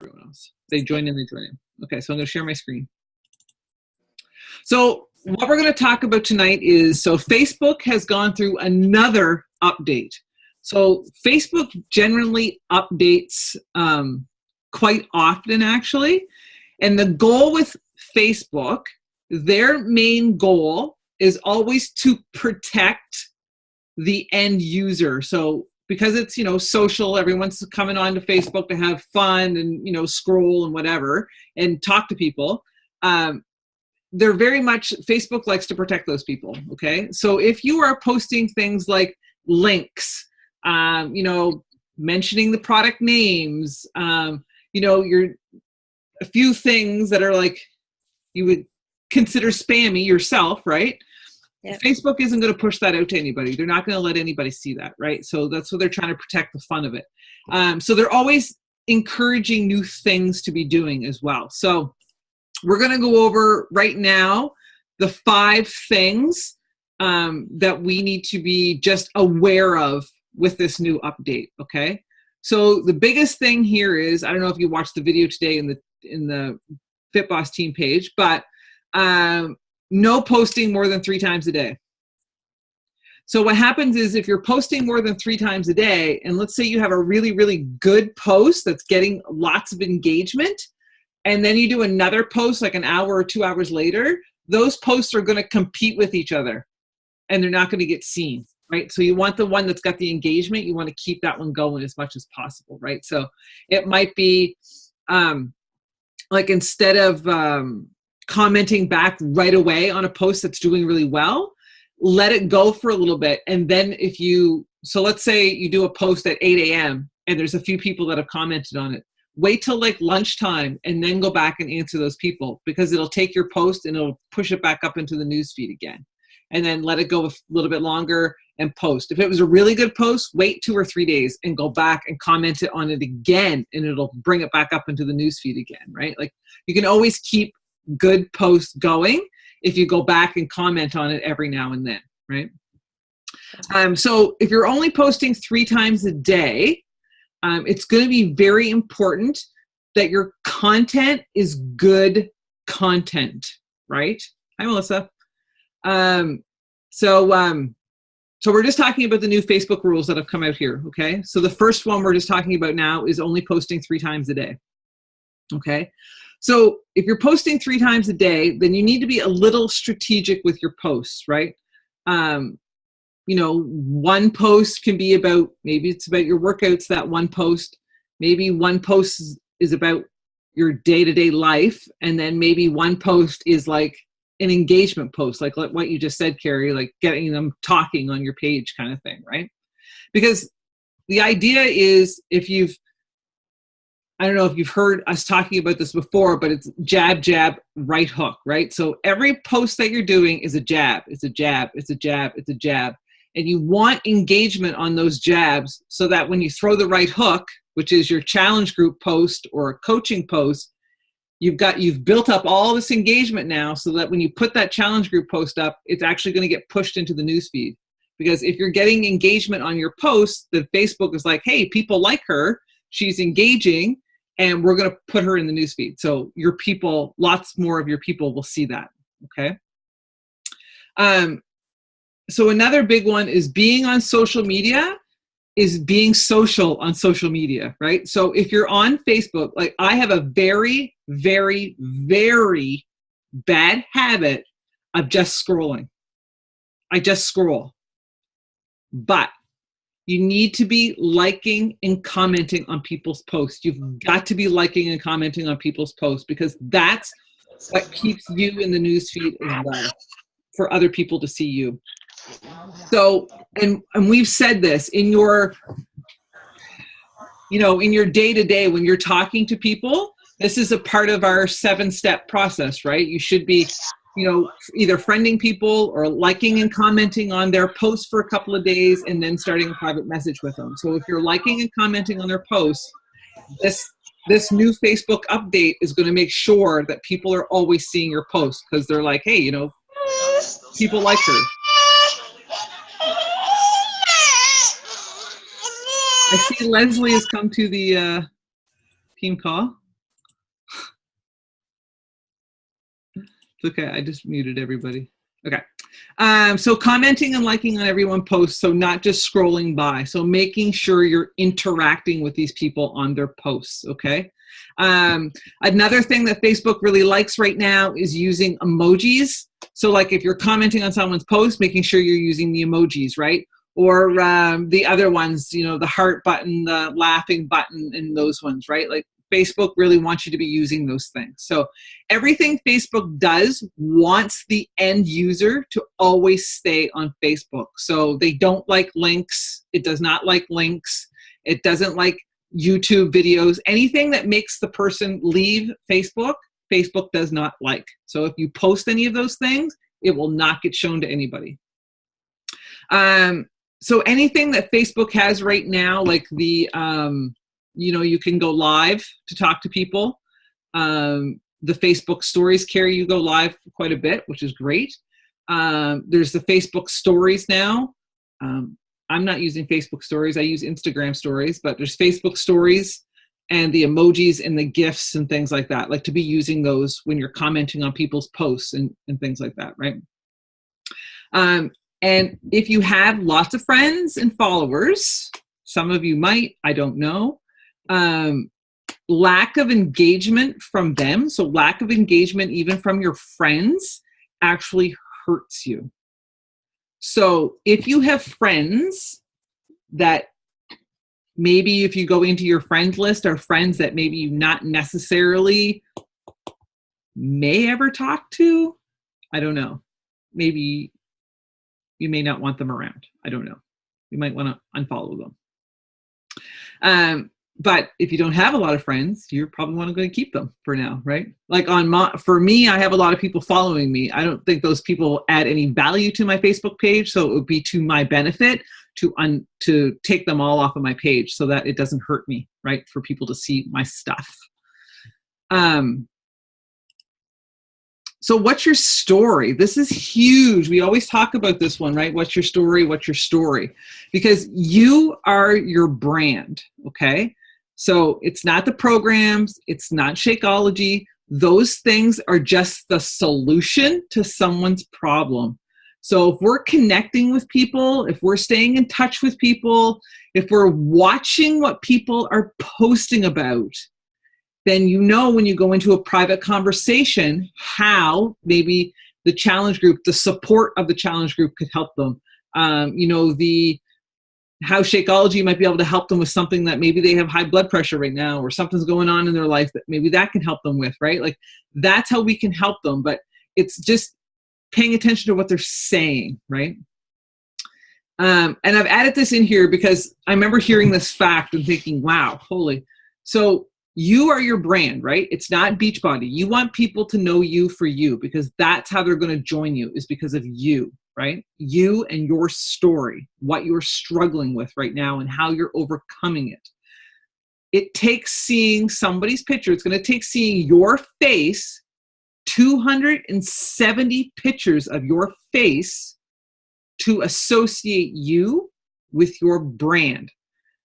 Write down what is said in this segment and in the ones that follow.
everyone else. They join in, they join in. Okay, so I'm going to share my screen. So what we're going to talk about tonight is, so Facebook has gone through another update. So Facebook generally updates quite often, actually. And the goal with Facebook, their main goal is always to protect the end user. So because it's, you know, social, everyone's coming on to Facebook to have fun and, you know, scroll and whatever and talk to people. They're very much, Facebook likes to protect those people, okay? So if you are posting things like links, you know, mentioning the product names, you know, a few things that are like, you would consider spammy yourself, right? Yep. Facebook isn't going to push that out to anybody. They're not going to let anybody see that, right? So that's what they're trying to protect the fun of it. So they're always encouraging new things to be doing as well. So we're going to go over right now the 5 things that we need to be just aware of with this new update, okay? So the biggest thing here is, I don't know if you watched the video today in the FitBoss team page, but no posting more than 3 times a day. So what happens is, if you're posting more than 3 times a day, and let's say you have a really, really good post that's getting lots of engagement, and then you do another post like an hour or 2 hours later, those posts are going to compete with each other and they're not going to get seen, right? So you want the one that's got the engagement, you want to keep that one going as much as possible, right? So it might be like, instead of commenting back right away on a post that's doing really well, let it go for a little bit. And then so let's say you do a post at 8 a.m. and there's a few people that have commented on it. Wait till like lunchtime and then go back and answer those people, because it'll take your post and it'll push it back up into the newsfeed again. And then let it go a little bit longer and post. If it was a really good post, wait 2 or 3 days and go back and comment it on it again, and it'll bring it back up into the newsfeed again, right? Like, you can always keep good posts going if you go back and comment on it every now and then, right? So if you're only posting 3 times a day, it's going to be very important that your content is good content, right? Hi, Melissa. So we're just talking about the new Facebook rules that have come out here, okay? So the first one we're just talking about now is only posting 3 times a day, okay? So if you're posting 3 times a day, then you need to be a little strategic with your posts, right? You know, one post can be about, maybe it's about your workouts, that one post. Maybe one post is about your day-to-day life. And then maybe one post is like an engagement post, like what you just said, Carrie, like getting them talking on your page kind of thing, right? Because the idea is, I don't know if you've heard us talking about this before, but it's jab, jab, right hook, right? So every post that you're doing is a jab. It's a jab. It's a jab. It's a jab. And you want engagement on those jabs, so that when you throw the right hook, which is your challenge group post or a coaching post, you've built up all this engagement now, so that when you put that challenge group post up, it's actually going to get pushed into the newsfeed. Because if you're getting engagement on your post, then Facebook is like, hey, people like her, she's engaging, and we're going to put her in the newsfeed. So your people, lots more of your people will see that, okay? So another big one is being on social media is being social on social media, right? So if you're on Facebook, like, I have a very, very, very bad habit of just scrolling. I just scroll. But you need to be liking and commenting on people's posts. You've got to be liking and commenting on people's posts, because that's what keeps you in the newsfeed as well, for other people to see you. So, and we've said this in your, in your day-to-day, when you're talking to people, this is a part of our 7-step process, right? You should be, either friending people or liking and commenting on their posts for a couple of days, and then starting a private message with them. So if you're liking and commenting on their posts, this new Facebook update is going to make sure that people are always seeing your posts, because they're like, hey, people like her. I see Leslie has come to the team call. It's okay. I just muted everybody. Okay. So commenting and liking on everyone posts. So not just scrolling by. So making sure you're interacting with these people on their posts. Okay. Another thing that Facebook really likes right now is using emojis. So like if you're commenting on someone's post, making sure you're using the emojis, right? Or the other ones, you know, the heart button, the laughing button, and those ones, right? Like Facebook really wants you to be using those things. So everything Facebook does wants the end user to always stay on Facebook. So they don't like links. It does not like links. It doesn't like YouTube videos. Anything that makes the person leave Facebook, Facebook does not like. So if you post any of those things, it will not get shown to anybody. So anything that Facebook has right now, like the, you know, you can go live to talk to people. The Facebook stories carry you go live quite a bit, which is great. There's the Facebook stories now. I'm not using Facebook stories. I use Instagram stories, but there's Facebook stories and the emojis and the GIFs and things like that, like to be using those when you're commenting on people's posts and things like that, right? And if you have lots of friends and followers, some of you might, I don't know, lack of engagement from them, so lack of engagement even from your friends actually hurts you. So if you have friends that maybe if you go into your friend list are friends that maybe you not necessarily may ever talk to, I don't know, maybe you may not want them around. I don't know. You might want to unfollow them. But if you don't have a lot of friends, you're probably want to go and keep them for now, right? Like for me, I have a lot of people following me. I don't think those people add any value to my Facebook page, so it would be to my benefit to take them all off of my page so that it doesn't hurt me, right? For people to see my stuff. So what's your story? This is huge. We always talk about this one, right? What's your story? What's your story? Because you are your brand, okay? So it's not the programs. It's not Shakeology. Those things are just the solution to someone's problem. So if we're connecting with people, if we're staying in touch with people, if we're watching what people are posting about, then you know when you go into a private conversation how maybe the challenge group, the support of the challenge group could help them. You know, how Shakeology might be able to help them with something that maybe they have high blood pressure right now or something's going on in their life that maybe that can help them with, right? Like that's how we can help them, but it's just paying attention to what they're saying, right? And I've added this in here because I remember hearing this fact and thinking, wow, holy. So you are your brand, right? It's not Beachbody. You want people to know you for you because that's how they're going to join you is because of you, right? You and your story, what you're struggling with right now and how you're overcoming it. It takes seeing somebody's picture. It's going to take seeing your face, 270 pictures of your face to associate you with your brand.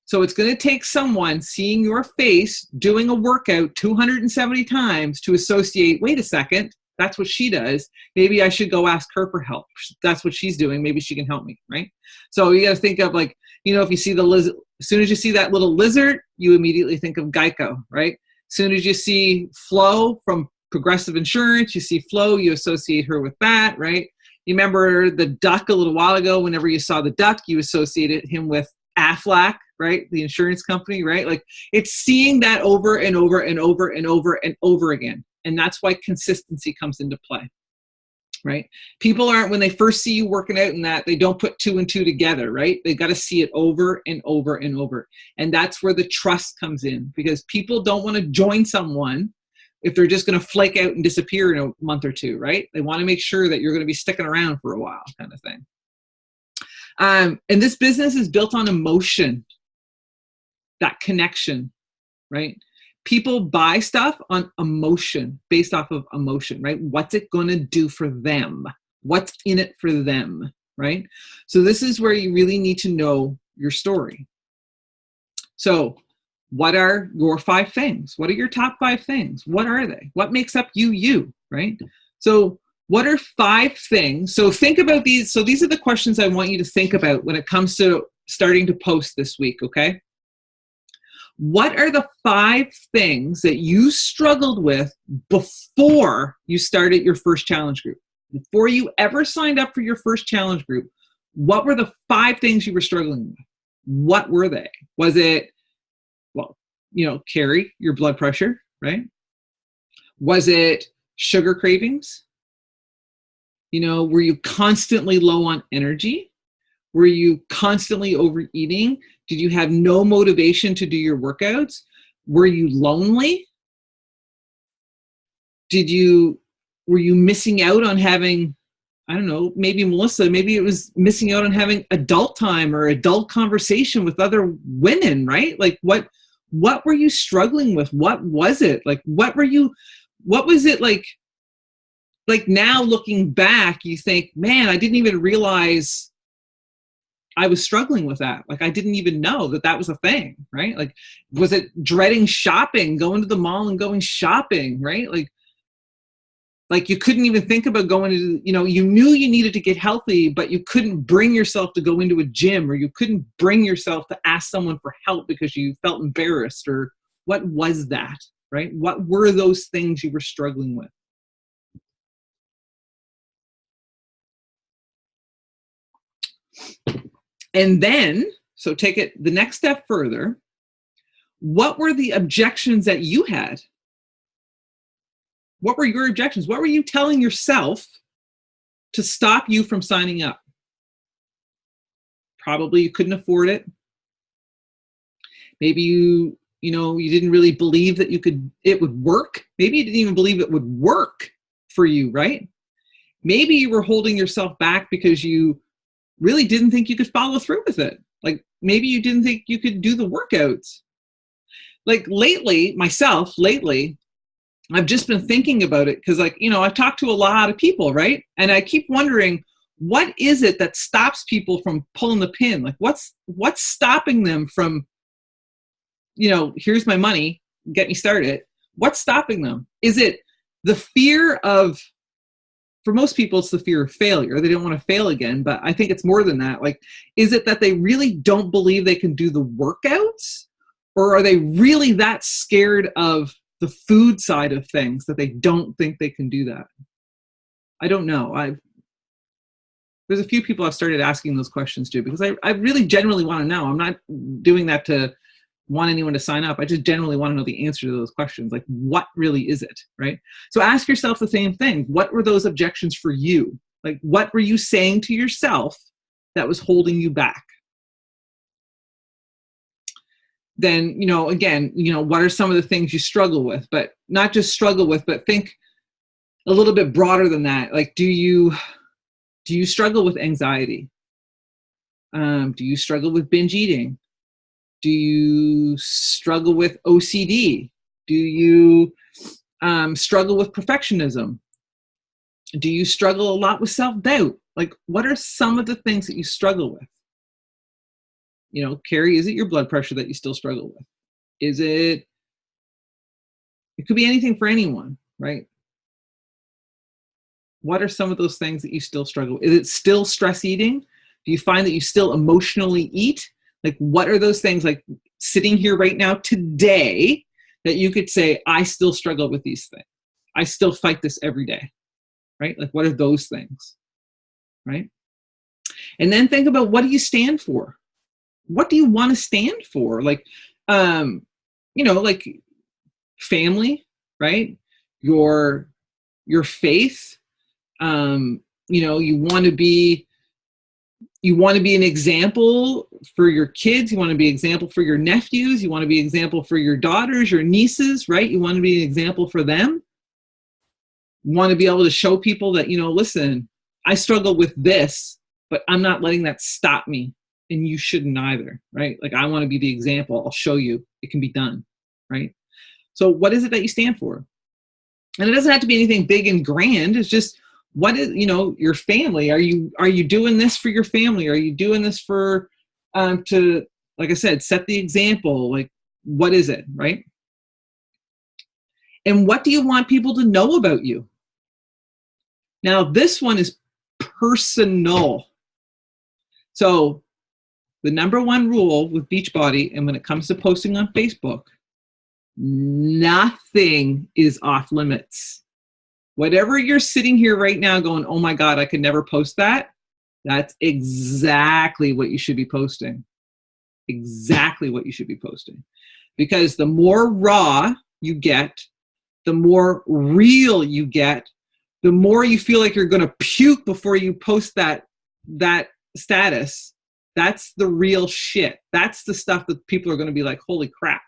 So it's going to take someone seeing your face doing a workout 270 times to associate, wait a second, that's what she does. Maybe I should go ask her for help. That's what she's doing. Maybe she can help me, right? So you got to think of like, you know, if you see the lizard, as soon as you see that little lizard, you immediately think of Geico, right? As soon as you see Flo from Progressive Insurance, you see Flo, you associate her with that, right? You remember the duck a little while ago, whenever you saw the duck, you associated him with Aflac, right? The insurance company, right? Like it's seeing that over and over and over and over and over again. And that's why consistency comes into play, right? People aren't, when they first see you working out and that, they don't put 2 and 2 together, right? They got to see it over and over and over. And that's where the trust comes in because people don't want to join someone if they're just going to flake out and disappear in a month or two, right? They want to make sure that you're going to be sticking around for a while kind of thing. And this business is built on emotion, that connection, right? People buy stuff on emotion, based off of emotion, right? What's it going to do for them? What's in it for them, right? So this is where you really need to know your story. So what are your 5 things? What are your top 5 things? What are they? What makes up you, right? So What are 5 things? So think about these. So these are the questions I want you to think about when it comes to starting to post this week, okay? What are the 5 things that you struggled with before you started your first challenge group? Before you ever signed up for your first challenge group, what were the 5 things you were struggling with? What were they? Was it, well, Carrie, your blood pressure, right? Was it sugar cravings? Were you constantly low on energy? Were you constantly overeating? Did you have no motivation to do your workouts? Were you lonely? Were you missing out on having, I don't know, maybe Melissa, maybe it was missing out on having adult time or adult conversation with other women, right? Like what were you struggling with? What was it? Like, what was it like now looking back, you think, man, I didn't even realize I was struggling with that. Like, I didn't even know that was a thing, right? Like, was it dreading shopping, going to the mall and going shopping, right? Like you couldn't even think about going to, you knew you needed to get healthy, but you couldn't bring yourself to go into a gym, or you couldn't bring yourself to ask someone for help because you felt embarrassed, or what was that, right? What were those things you were struggling with? And then, so take it the next step further. What were the objections that you had? What were your objections? What were you telling yourself to stop you from signing up? Probably you couldn't afford it. Maybe you didn't really believe that it would work. Maybe you didn't even believe it would work for you, right? Maybe you were holding yourself back because you really didn't think you could follow through with it. Like maybe you didn't think you could do the workouts. Like lately, I've just been thinking about it because I've talked to a lot of people, right? And I keep wondering, what is it that stops people from pulling the pin? Like what's stopping them from, here's my money, get me started. What's stopping them? Is it the fear of, for most people, it's the fear of failure. They don't want to fail again, but I think it's more than that. Like, is it that they really don't believe they can do the workouts? Or are they really that scared of the food side of things that they don't think they can do that? I don't know. There's a few people I've started asking those questions to, because I really genuinely want to know. I'm not doing that to want anyone to sign up. I just generally want to know the answer to those questions. Like, what really is it, right? So ask yourself the same thing. What were those objections for you? Like, what were you saying to yourself that was holding you back? Then, again, what are some of the things you struggle with? But not just struggle with, but think a little bit broader than that. Like, do you struggle with anxiety? Do you struggle with binge eating? Do you struggle with OCD? Do you struggle with perfectionism? Do you struggle a lot with self-doubt? Like, what are some of the things that you struggle with? Carrie, is it your blood pressure that you still struggle with? It could be anything for anyone, right? What are some of those things that you still struggle with? Is it still stress eating? Do you find that you still emotionally eat? Like, what are those things, like sitting here right now today, that you could say, I still struggle with these things. I still fight this every day, right? Like, what are those things, right? And then think about, what do you stand for? What do you want to stand for? Like, like family, right? Your faith. You want to be an example for your kids. You want to be an example for your nephews. You want to be an example for your daughters, your nieces, right? You want to be an example for them. You want to be able to show people that, listen, I struggle with this, but I'm not letting that stop me, and you shouldn't either, right? Like, I want to be the example. I'll show you it can be done, right? So what is it that you stand for? And it doesn't have to be anything big and grand. It's just, what is, your family? Are you doing this for your family? Are you doing this for, to, like I said, set the example? Like, what is it, right? And what do you want people to know about you? Now, this one is personal. So the number one rule with Beachbody, and when it comes to posting on Facebook, nothing is off limits. Whatever you're sitting here right now going, oh my God, I could never post that. That's exactly what you should be posting. Exactly what you should be posting. Because the more raw you get, the more real you get, the more you feel like you're going to puke before you post that status. That's the real shit. That's the stuff that people are going to be like, holy crap.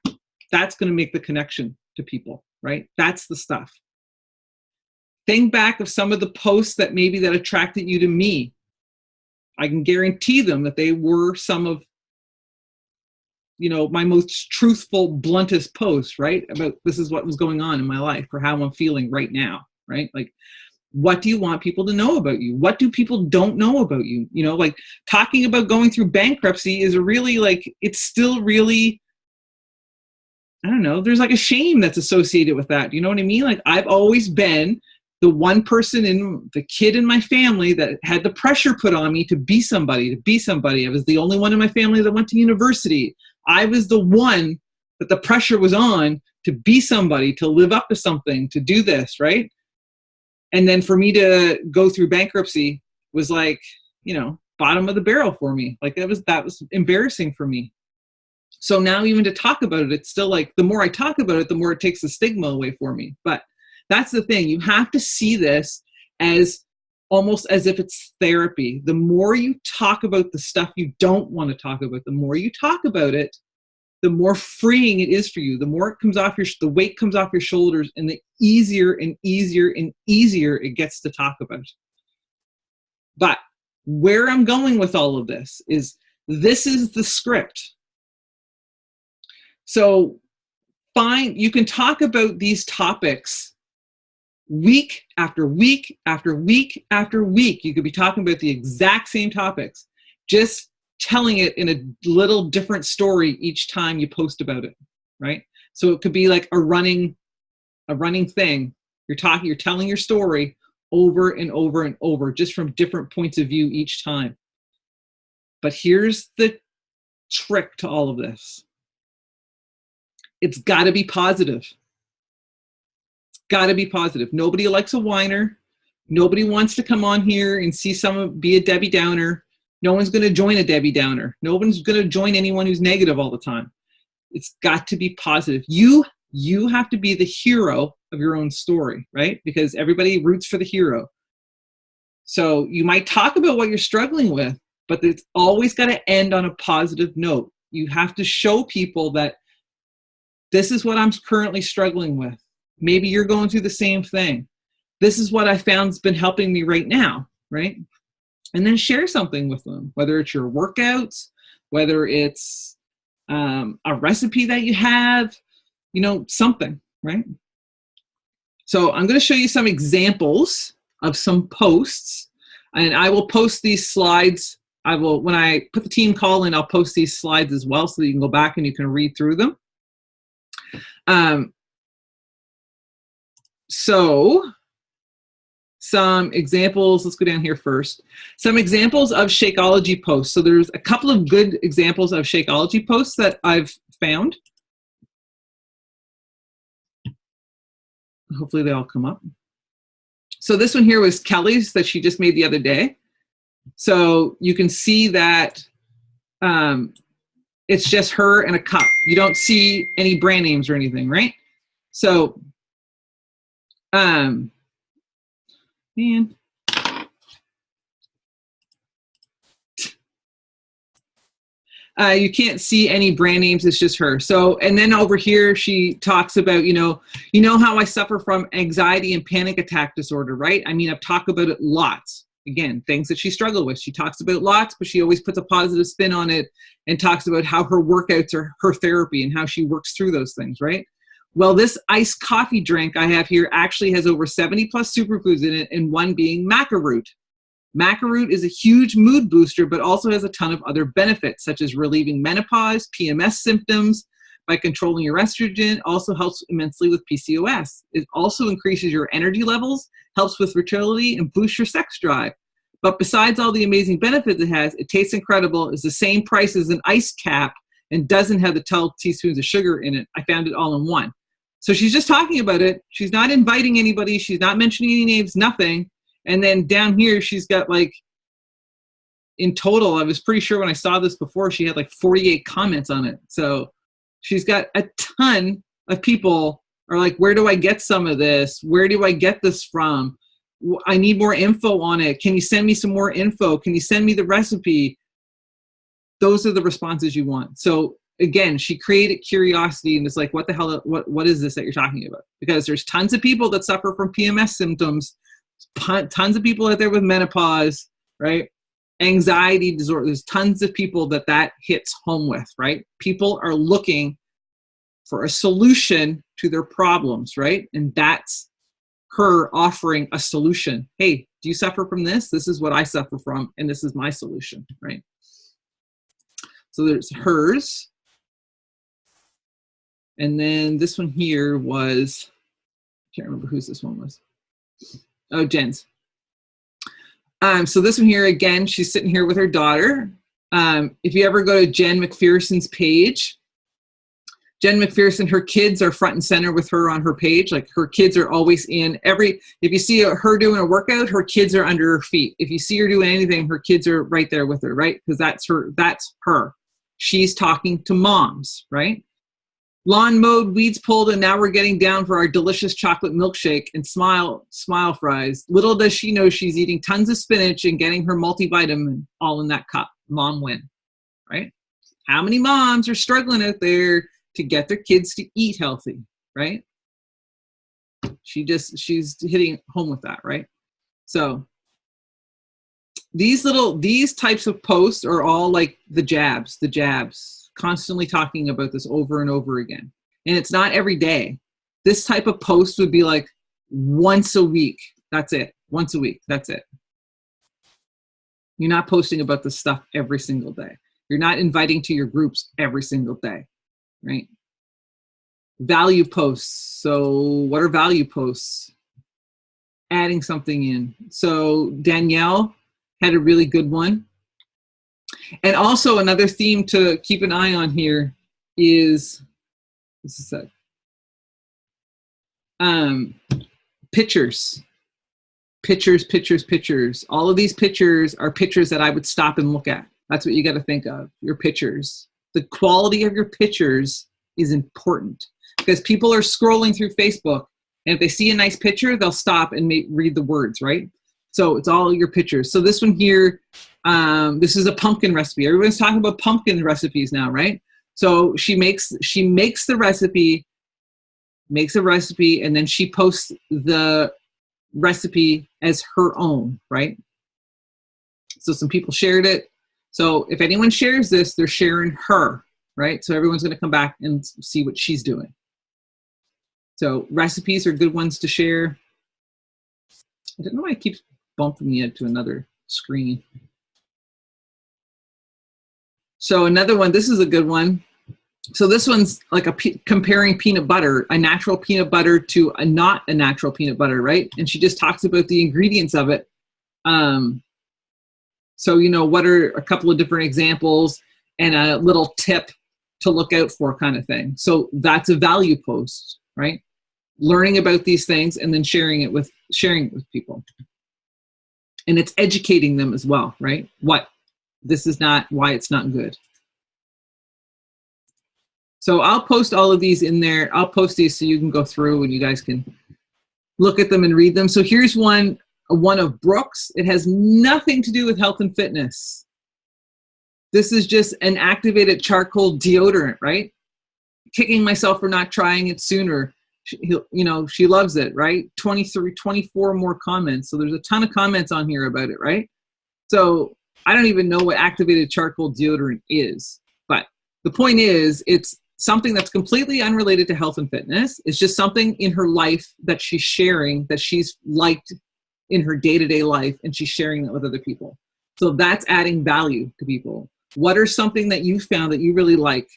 That's going to make the connection to people, right? That's the stuff. Think back of some of the posts that maybe that attracted you to me. I can guarantee them that they were some of, my most truthful, bluntest posts, right? About this is what was going on in my life or how I'm feeling right now, right? Like, what do you want people to know about you? What do people don't know about you? Like talking about going through bankruptcy is really like, it's still really, I don't know, there's like a shame that's associated with that. You know what I mean? Like I've always been the one person the kid in my family that had the pressure put on me to be somebody. I was the only one in my family that went to university. I was the one that the pressure was on to be somebody, to live up to something, to do this, right? And then for me to go through bankruptcy was like, bottom of the barrel for me. Like that was embarrassing for me. So now even to talk about it, it's still like, the more I talk about it, the more it takes the stigma away for me. But that's the thing. You have to see this as almost as if it's therapy. The more you talk about the stuff you don't want to talk about, the more you talk about it, the more freeing it is for you. The more it comes off the weight comes off your shoulders, and the easier and easier and easier it gets to talk about. But where I'm going with all of this is the script. So you can talk about these topics week after week after week after week. You could be talking about the exact same topics, just telling it in a little different story each time you post about it, right? So it could be like a running thing. You're telling your story over and over and over, just from different points of view each time. But here's the trick to all of this. It's got to be positive. It's got to be positive. Nobody likes a whiner. Nobody wants to come on here and see someone be a Debbie Downer. No one's going to join a Debbie Downer. No one's going to join anyone who's negative all the time. It's got to be positive. You have to be the hero of your own story, right? Because everybody roots for the hero. So you might talk about what you're struggling with, but it's always got to end on a positive note. You have to show people that this is what I'm currently struggling with. Maybe you're going through the same thing. This is what I found's been helping me right now, right? And then share something with them, whether it's your workouts, whether it's a recipe that you have, something, right? So I'm going to show you some examples of some posts, and I will post these slides. When I put the team call in, I'll post these slides as well so that you can go back and you can read through them. So some examples, let's go down here first. Some examples of Shakeology posts. So there's a couple of good examples of Shakeology posts that I've found. Hopefully they all come up. So this one here was Kelly's that she just made the other day. So you can see that it's just her and a cup. You don't see any brand names or anything, right? So, man. You can't see any brand names, it's just her. So, and then over here, she talks about, you know how I suffer from anxiety and panic attack disorder, right? I mean, I've talked about it lots. Again, things that she struggled with. She talks about lots, but she always puts a positive spin on it and talks about how her workouts are her therapy and how she works through those things, right? Well, this iced coffee drink I have here actually has over 70 plus superfoods in it, and one being maca root. Maca root is a huge mood booster, but also has a ton of other benefits, such as relieving menopause, PMS symptoms, by controlling your estrogen, also helps immensely with PCOS. It also increases your energy levels, helps with fertility, and boosts your sex drive. But besides all the amazing benefits it has, it tastes incredible, is the same price as an ice cap, and doesn't have the 12 teaspoons of sugar in it. I found it all in one. So she's just talking about it. She's not inviting anybody. She's not mentioning any names, nothing. And then down here, she's got like, in total, I was pretty sure when I saw this before, she had like 48 comments on it. So she's got a ton of people are like, where do I get some of this? Where do I get this from? I need more info on it. Can you send me some more info? Can you send me the recipe? Those are the responses you want. So again, she created curiosity and it's like, what the hell, what is this that you're talking about? Because there's tons of people that suffer from PMS symptoms, tons of people out there with menopause, right? Anxiety disorder. There's tons of people that hits home with, right? People are looking for a solution to their problems, right? And that's her offering a solution. Hey, do you suffer from this? This is what I suffer from, and this is my solution, right? So there's hers. And then this one here was, I can't remember whose this one was. Oh, Jen's. So this one here, again, she's sitting here with her daughter. If you ever go to Jen McPherson's page, Jen McPherson, her kids are front and center with her on her page. Like her kids are always in if you see her doing a workout, her kids are under her feet. If you see her doing anything, her kids are right there with her, right? Because that's her. She's talking to moms, right? Lawn mowed, weeds pulled, and now we're getting down for our delicious chocolate milkshake and smile fries. Little does she know she's eating tons of spinach and getting her multivitamin all in that cup. Mom win, right? How many moms are struggling out there to get their kids to eat healthy, right? She's hitting home with that, right? So these types of posts are all like the jabs, constantly talking about this over and over again. And it's not every day. This type of post would be like once a week. That's it. Once a week. That's it. You're not posting about this stuff every single day. You're not inviting to your groups every single day, right? Value posts. So what are value posts? Adding something in. So Danielle had a really good one. And also another theme to keep an eye on here is, pictures. Pictures. All of these pictures are pictures that I would stop and look at. That's what you got to think of, your pictures. The quality of your pictures is important because people are scrolling through Facebook, and if they see a nice picture, they'll stop and read the words, right? So it's all your pictures. So this one here, this is a pumpkin recipe. Everyone's talking about pumpkin recipes now, right? So she makes the recipe, and then she posts the recipe as her own, right? So some people shared it. So if anyone shares this, they're sharing her, right? So everyone's going to come back and see what she's doing. So recipes are good ones to share. I don't know why it keeps bumping me to another screen. So another one, this is a good one. So this one's like comparing peanut butter, a natural peanut butter to a not a natural peanut butter, right? And she just talks about the ingredients of it. So, what are a couple of different examples and a little tip to look out for kind of thing. So that's a value post, right? Learning about these things and then sharing it with people. And it's educating them as well, right? This is not why it's not good. So I'll post all of these in there. I'll post these so you can go through and you guys can look at them and read them. So here's one of Brooks. It has nothing to do with health and fitness. This is just an activated charcoal deodorant, right? Kicking myself for not trying it sooner. She loves it, right? 24 more comments. So there's a ton of comments on here about it, right? So I don't even know what activated charcoal deodorant is, but the point is it's something that's completely unrelated to health and fitness. It's just something in her life that she's sharing, that she's liked in her day-to-day life, and she's sharing that with other people. So that's adding value to people. What are something that you found that you really like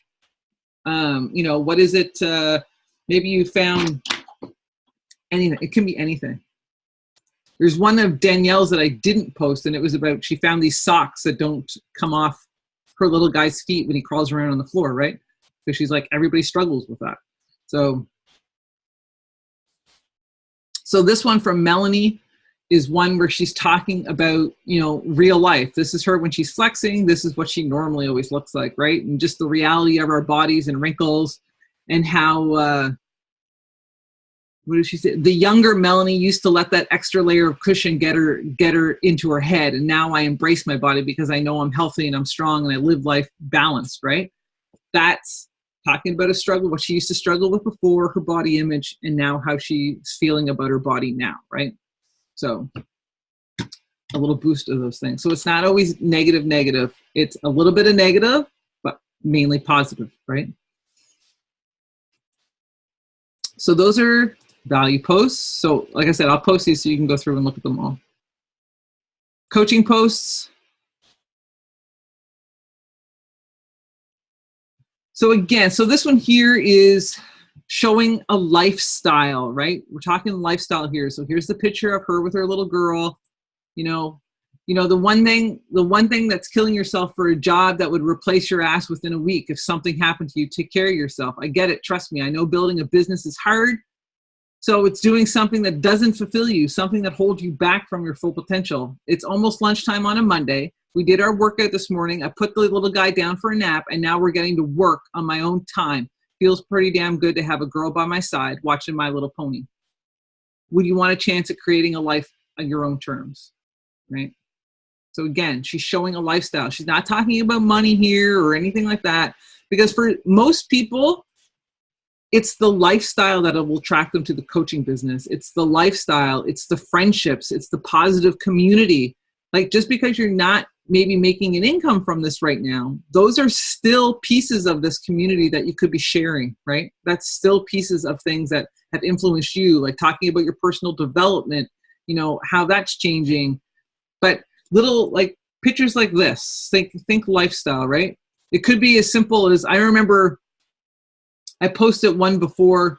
You know, what is it? Maybe you found anything. It can be anything. There's one of Danielle's that I didn't post, and it was about she found these socks that don't come off her little guy's feet when he crawls around on the floor, right? Because she's like, everybody struggles with that. So this one from Melanie is one where she's talking about, you know, real life. This is her when she's flexing. This is what she normally always looks like, right? And just the reality of our bodies and wrinkles, and how, what did she say? The younger Melanie used to let that extra layer of cushion get her into her head. And now I embrace my body because I know I'm healthy and I'm strong and I live life balanced, right? That's talking about a struggle, what she used to struggle with before, her body image, and now how she's feeling about her body now, right? So a little boost of those things. So it's not always negative. It's a little bit of negative, but mainly positive, right? So those are value posts. So like I said, I'll post these so you can go through and look at them all. Coaching posts. So again, so this one here is showing a lifestyle, right? We're talking lifestyle here. So here's the picture of her with her little girl. You know, the one thing that's killing yourself for a job that would replace your ass within a week. If something happened to you, take care of yourself. I get it. Trust me. I know building a business is hard. So it's doing something that doesn't fulfill you, something that holds you back from your full potential. It's almost lunchtime on a Monday. We did our workout this morning. I put the little guy down for a nap, and now we're getting to work on my own time. Feels pretty damn good to have a girl by my side watching My Little Pony. Would you want a chance at creating a life on your own terms, right? So again, she's showing a lifestyle. She's not talking about money here or anything like that, because for most people, it's the lifestyle that will attract them to the coaching business. It's the lifestyle. It's the friendships. It's the positive community. Like, just because you're not maybe making an income from this right now, those are still pieces of this community that you could be sharing, right? That's still pieces of things that have influenced you, like talking about your personal development, you know, how that's changing. But little like pictures like this, think lifestyle, right? It could be as simple as, I remember I posted one before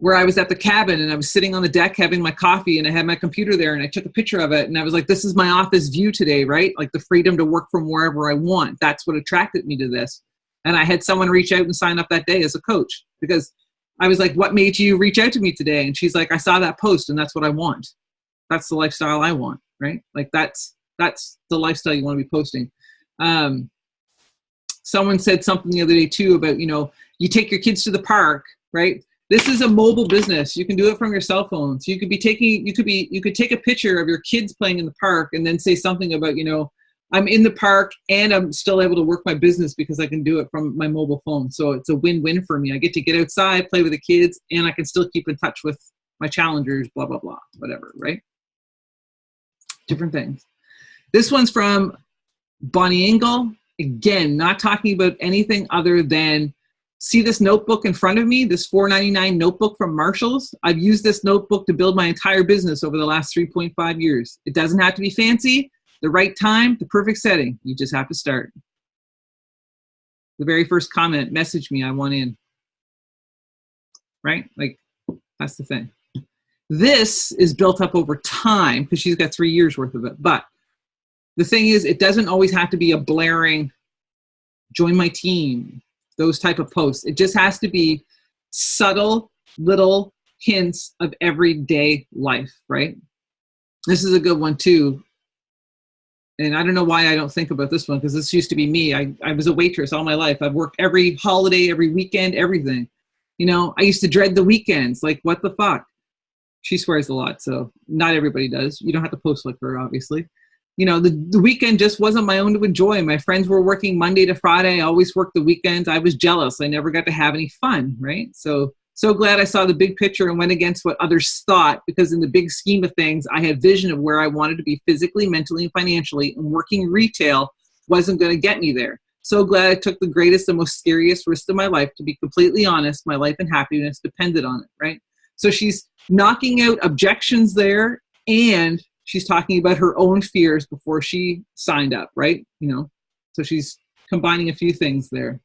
where I was at the cabin and I was sitting on the deck having my coffee and I had my computer there and I took a picture of it and I was like, this is my office view today, right? Like the freedom to work from wherever I want. That's what attracted me to this. And I had someone reach out and sign up that day as a coach, because I was like, what made you reach out to me today? And she's like, I saw that post and that's what I want. That's the lifestyle I want, right? Like that's the lifestyle you want to be posting. Someone said something the other day too about, you know, you take your kids to the park, right? This is a mobile business. You can do it from your cell phone. So you could take a picture of your kids playing in the park and then say something about, you know, I'm in the park and I'm still able to work my business because I can do it from my mobile phone. So it's a win-win for me. I get to get outside, play with the kids, and I can still keep in touch with my challengers, blah, blah, blah, whatever, right? Different things. This one's from Bonnie Engel. Again, not talking about anything other than, see this notebook in front of me, this $4.99 notebook from Marshalls? I've used this notebook to build my entire business over the last 3.5 years. It doesn't have to be fancy, the right time, the perfect setting. You just have to start. The very first comment, message me, I want in. Right? Like, that's the thing. This is built up over time because she's got 3 years worth of it. But the thing is, it doesn't always have to be a blaring, join my team, those type of posts. It just has to be subtle little hints of everyday life, right? This is a good one too. And I don't know why I don't think about this one, because this used to be me. I was a waitress all my life. I've worked every holiday, every weekend, everything. You know, I used to dread the weekends. Like, what the fuck? She swears a lot, so not everybody does. You don't have to post like her, obviously. You know, the weekend just wasn't my own to enjoy. My friends were working Monday to Friday. I always worked the weekends. I was jealous. I never got to have any fun, right? So glad I saw the big picture and went against what others thought, because in the big scheme of things, I had vision of where I wanted to be physically, mentally, and financially, and working retail wasn't going to get me there. So glad I took the greatest and most scariest risk of my life. To be completely honest, my life and happiness depended on it, right? So she's knocking out objections there, and she's talking about her own fears before she signed up, right? You know, so she's combining a few things there.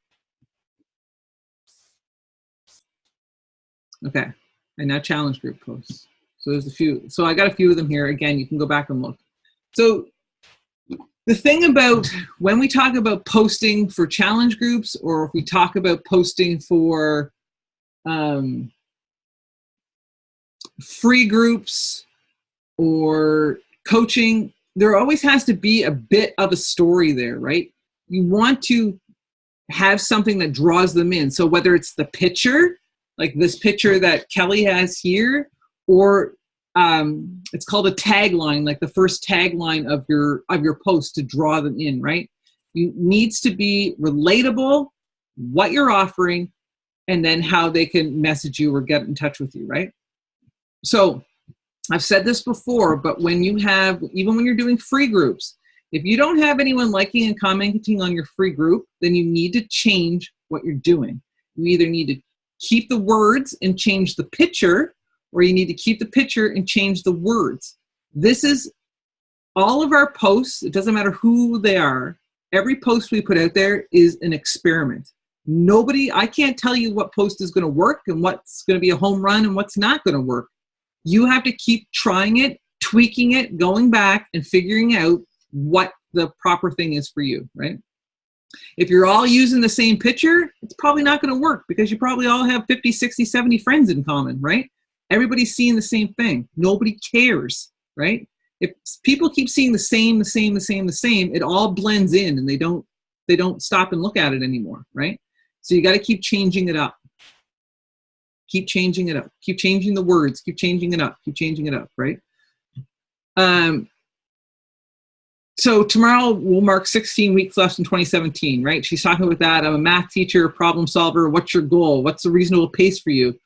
Okay. And now challenge group posts. So there's a few. So I got a few of them here. Again, you can go back and look. So the thing about when we talk about posting for challenge groups, or if we talk about posting for free groups or coaching, there always has to be a bit of a story there, right? You want to have something that draws them in. So whether it's the picture, like this picture that Kelly has here, or it's called a tagline, like the first tagline of your post to draw them in, right? It needs to be relatable, what you're offering, and then how they can message you or get in touch with you, right? So I've said this before, but even when you're doing free groups, if you don't have anyone liking and commenting on your free group, then you need to change what you're doing. You either need to keep the words and change the picture, or you need to keep the picture and change the words. This is all of our posts. It doesn't matter who they are. Every post we put out there is an experiment. I can't tell you what post is going to work and what's going to be a home run and what's not going to work. You have to keep trying it, tweaking it, going back and figuring out what the proper thing is for you, right? If you're all using the same picture, it's probably not going to work because you probably all have 50, 60, 70 friends in common, right? Everybody's seeing the same thing. Nobody cares, right? If people keep seeing the same, it all blends in and they don't stop and look at it anymore, right? So you got to keep changing it up. Keep changing it up. Keep changing the words. Keep changing it up. Keep changing it up, right? So tomorrow we'll mark 16 weeks left in 2017, right? She's talking about that. I'm a math teacher, problem solver. What's your goal? What's the reasonable pace for you?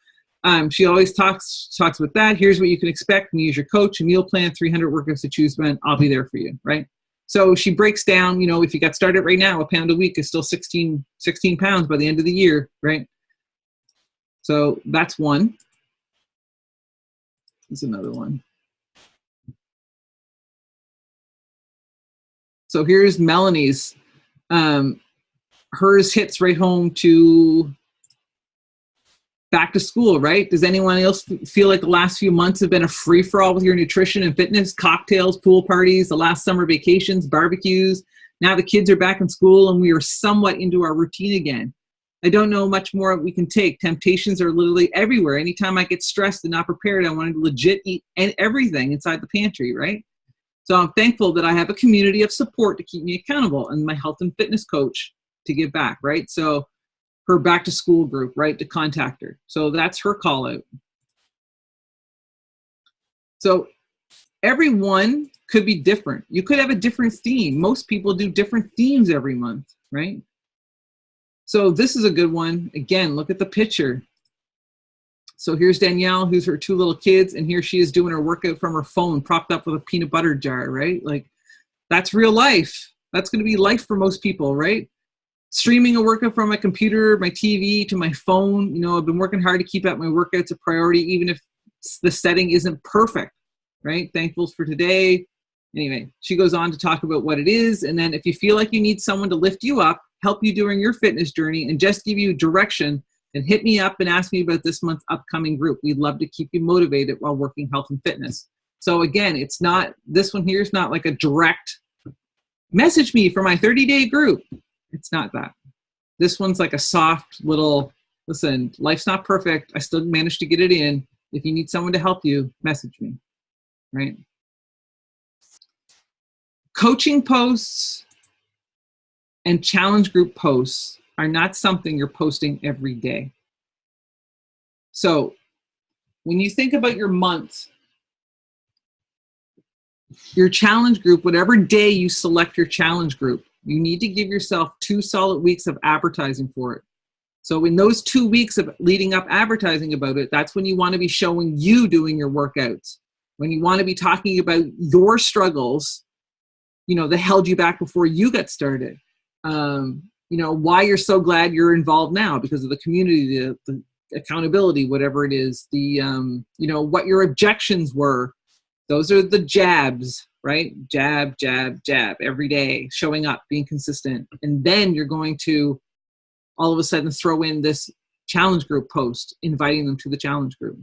She always talks about that. Here's what you can expect when you use your coach, a meal plan, 300 workouts to choose from. I'll be there for you, right? So she breaks down, if you got started right now, a pound a week is still 16 pounds by the end of the year, right? So that's one. There's another one. So here's Melanie's. Hers hits right home to back to school, right? Does anyone else feel like the last few months have been a free-for-all with your nutrition and fitness, cocktails, pool parties, the last summer vacations, barbecues? Now the kids are back in school and we are somewhat into our routine again. I don't know much more we can take. Temptations are literally everywhere. Anytime I get stressed and not prepared, I want to legit eat everything inside the pantry, right? So I'm thankful that I have a community of support to keep me accountable and my health and fitness coach to give back, right? So her back to school group, right, to contact her. So that's her call out. So everyone could be different. You could have a different theme. Most people do different themes every month, right? So this is a good one. Again, look at the picture. So here's Danielle, who's her two little kids, and here she is doing her workout from her phone, propped up with a peanut butter jar, right? Like, that's real life. That's going to be life for most people, right? Streaming a workout from my computer, my TV, to my phone. I've been working hard to keep out my workouts a priority, even if the setting isn't perfect, right? Thankful for today. Anyway, she goes on to talk about what it is. And then if you feel like you need someone to lift you up, help you during your fitness journey, and just give you direction, then hit me up and ask me about this month's upcoming group. We'd love to keep you motivated while working health and fitness. So again, this one here is not like a direct message me for my 30-day group. It's not that. This one's like a soft little, listen, life's not perfect. I still managed to get it in. If you need someone to help you, message me, right? Coaching posts and challenge group posts are not something you're posting every day. So when you think about your month, your challenge group, whatever day you select your challenge group, you need to give yourself 2 solid weeks of advertising for it. So in those 2 weeks of leading up advertising about it, that's when you want to be showing you doing your workouts. When you want to be talking about your struggles, that held you back before you got started. Why you're so glad you're involved now because of the community, the accountability, whatever it is, what your objections were. Those are the jabs, right? Jab, jab, jab, every day, showing up, being consistent. And then you're going to all of a sudden throw in this challenge group post, inviting them to the challenge group.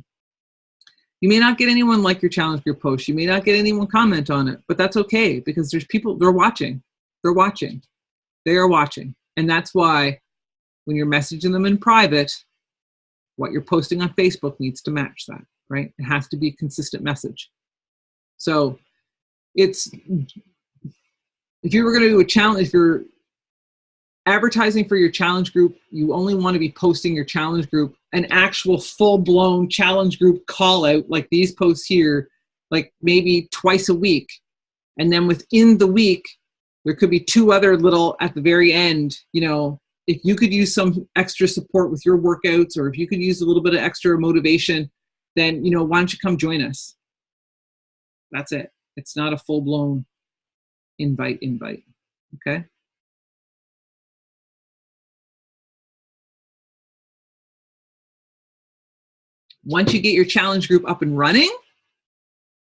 You may not get anyone like your challenge group post. You may not get anyone comment on it, but that's okay, because there's people, they're watching. They're watching. They are watching. And that's why when you're messaging them in private, what you're posting on Facebook needs to match that, right? It has to be a consistent message. So it's, if you were going to do a challenge, if you're advertising for your challenge group, you only want to be posting your challenge group, an actual full-blown challenge group call out like these posts here, like maybe twice a week. And then within the week, there could be 2 other little at the very end, you know, if you could use some extra support with your workouts, or if you could use a little bit of extra motivation, then, you know, why don't you come join us? That's it. It's not a full-blown invite, okay? Once you get your challenge group up and running,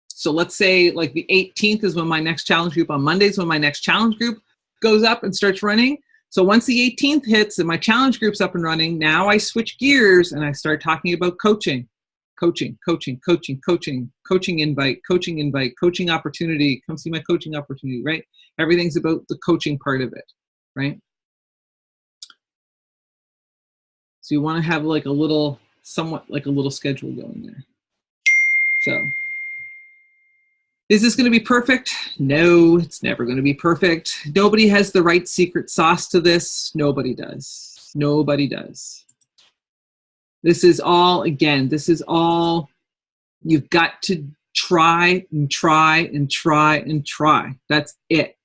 so let's say like the 18th is when my next challenge group, on Mondays when my next challenge group goes up and starts running. So once the 18th hits and my challenge group's up and running, now I switch gears and I start talking about coaching invite, coaching opportunity, come see my coaching opportunity, right? Everything's about the coaching part of it, right? So you want to have like a little, somewhat like a little schedule going there. So is this going to be perfect? No, it's never going to be perfect. Nobody has the right secret sauce to this. Nobody does. Nobody does. This is all, again, this is all, you've got to try and try and try and try. That's it.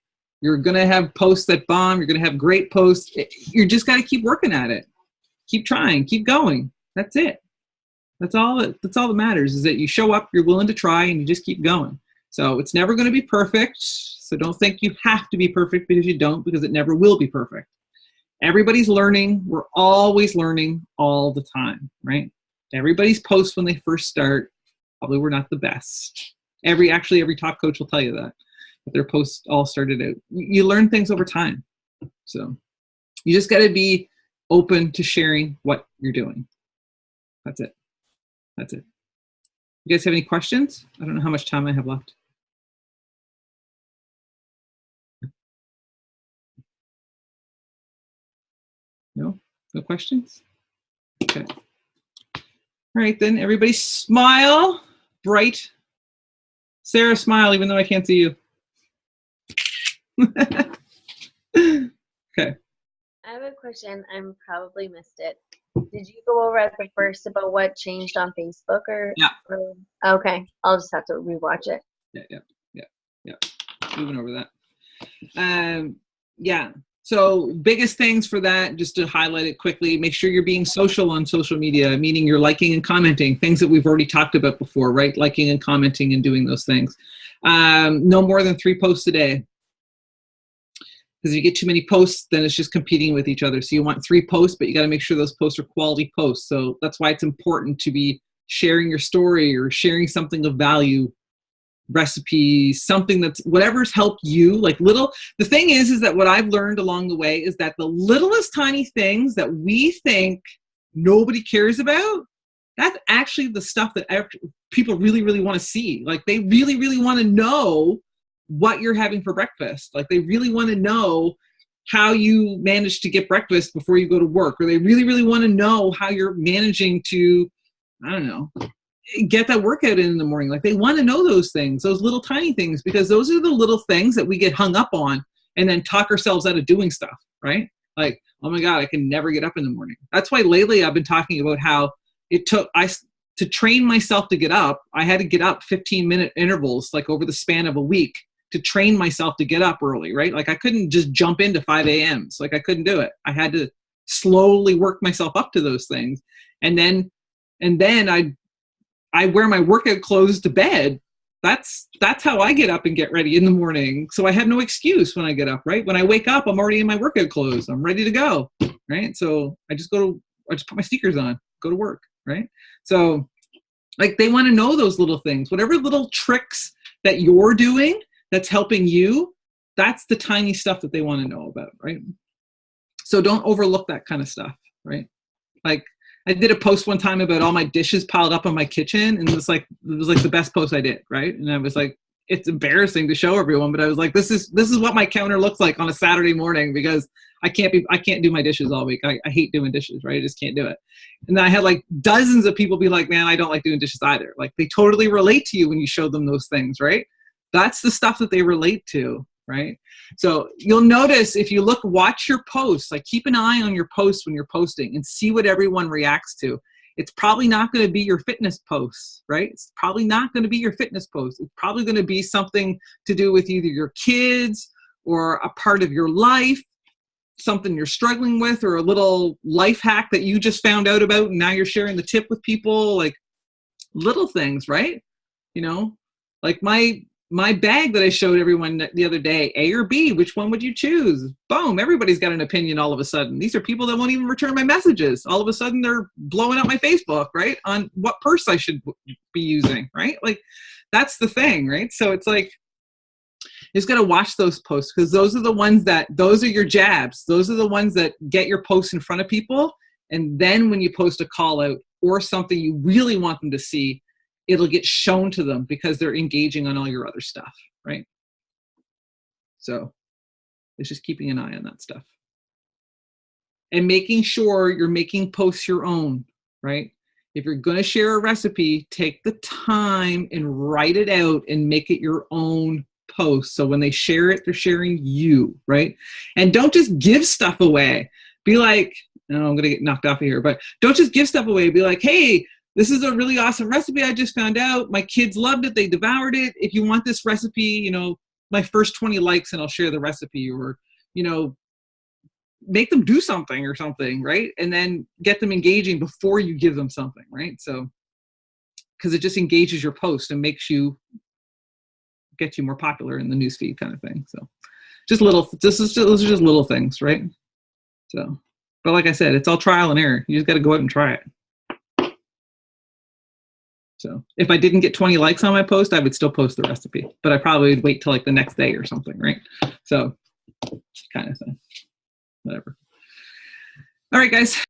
You're going to have posts that bomb. You're going to have great posts. You just got to keep working at it. Keep trying, keep going. That's it. That's all that matters, is that you show up, you're willing to try, and you just keep going. So it's never going to be perfect. So don't think you have to be perfect, because you don't, because it never will be perfect. Everybody's learning. We're always learning all the time, right? Everybody's posts when they first start probably were not the best. Every top coach will tell you that their posts all started out. You learn things over time. So you just got to be open to sharing what you're doing. That's it. That's it. You guys have any questions? I don't know how much time I have left. No? No questions? Okay. All right, then. Everybody smile. Bright. Sarah, smile, even though I can't see you. Okay. I have a question. I probably missed it. Did you go over at the first about what changed on Facebook or? Yeah. Okay. I'll just have to rewatch it. Yeah. Moving over that. Yeah. So biggest things for that, just to highlight it quickly, make sure you're being social on social media, meaning you're liking and commenting, things that we've already talked about before, right? Liking and commenting and doing those things. No more than 3 posts a day. Because if you get too many posts, then it's just competing with each other. So you want 3 posts, but you got to make sure those posts are quality posts. So that's why it's important to be sharing your story or sharing something of value, recipes, something that's whatever's helped you. Like the thing is that what I've learned along the way is that the littlest tiny things that we think nobody cares about, that's actually the stuff that people really, really want to see. Like they really, really want to know what you're having for breakfast. Like they really want to know how you manage to get breakfast before you go to work, or they really, really want to know how you're managing to, I don't know, get that workout in the morning. Like they want to know those things, those little tiny things, because those are the little things that we get hung up on and then talk ourselves out of doing stuff, right? Like, oh my God, I can never get up in the morning. That's why lately I've been talking about how it took, to train myself to get up, I had to get up 15-minute intervals, like over the span of a week, to train myself to get up early, right? Like I couldn't just jump into 5 a.m.s. Like I couldn't do it. I had to slowly work myself up to those things. And then I wear my workout clothes to bed. That's how I get up and get ready in the morning. So I have no excuse when I get up, right? When I wake up, I'm already in my workout clothes. I'm ready to go, right? So I just put my sneakers on, go to work, right? So like they want to know those little things, whatever little tricks that you're doing that's helping you, that's the tiny stuff that they want to know about, right? So don't overlook that kind of stuff, right? Like I did a post one time about all my dishes piled up on my kitchen, and it was like the best post I did, right? And I was like, it's embarrassing to show everyone, but I was like, this is what my counter looks like on a Saturday morning, because I can't do my dishes all week. I hate doing dishes, right? I just can't do it. And then I had like dozens of people be like, man, I don't like doing dishes either. Like, they totally relate to you when you show them those things, right? That's the stuff that they relate to, right? So you'll notice, if you watch your posts, like keep an eye on your posts when you're posting and see what everyone reacts to. It's probably not going to be your fitness posts, right? It's probably not going to be your fitness posts. It's probably going to be something to do with either your kids or a part of your life, something you're struggling with, or a little life hack that you just found out about and now you're sharing the tip with people, like little things, right? You know, like my bag that I showed everyone the other day, A or B, which one would you choose? Boom, everybody's got an opinion all of a sudden. These are people that won't even return my messages. All of a sudden they're blowing up my Facebook, right? On what purse I should be using, right? Like, that's the thing, right? So it's like, you just got to watch those posts, because those are your jabs. Those are the ones that get your posts in front of people. And then when you post a call out or something you really want them to see, it'll get shown to them because they're engaging on all your other stuff, right? So it's just keeping an eye on that stuff. And making sure you're making posts your own, right? If you're going to share a recipe, take the time and write it out and make it your own post. So when they share it, they're sharing you, right? And don't just give stuff away. Be like, no, I'm going to get knocked off of here, but don't just give stuff away. Be like, hey, this is a really awesome recipe I just found out. My kids loved it. They devoured it. If you want this recipe, you know, my first 20 likes and I'll share the recipe, or, you know, make them do something or something, right? And then get them engaging before you give them something, right? So, because it just engages your post and gets you more popular in the newsfeed kind of thing. So those are just little things, right? So, but like I said, it's all trial and error. You just got to go out and try it. So if I didn't get 20 likes on my post, I would still post the recipe, but I probably would wait till like the next day or something, right? So kind of thing, whatever. All right, guys.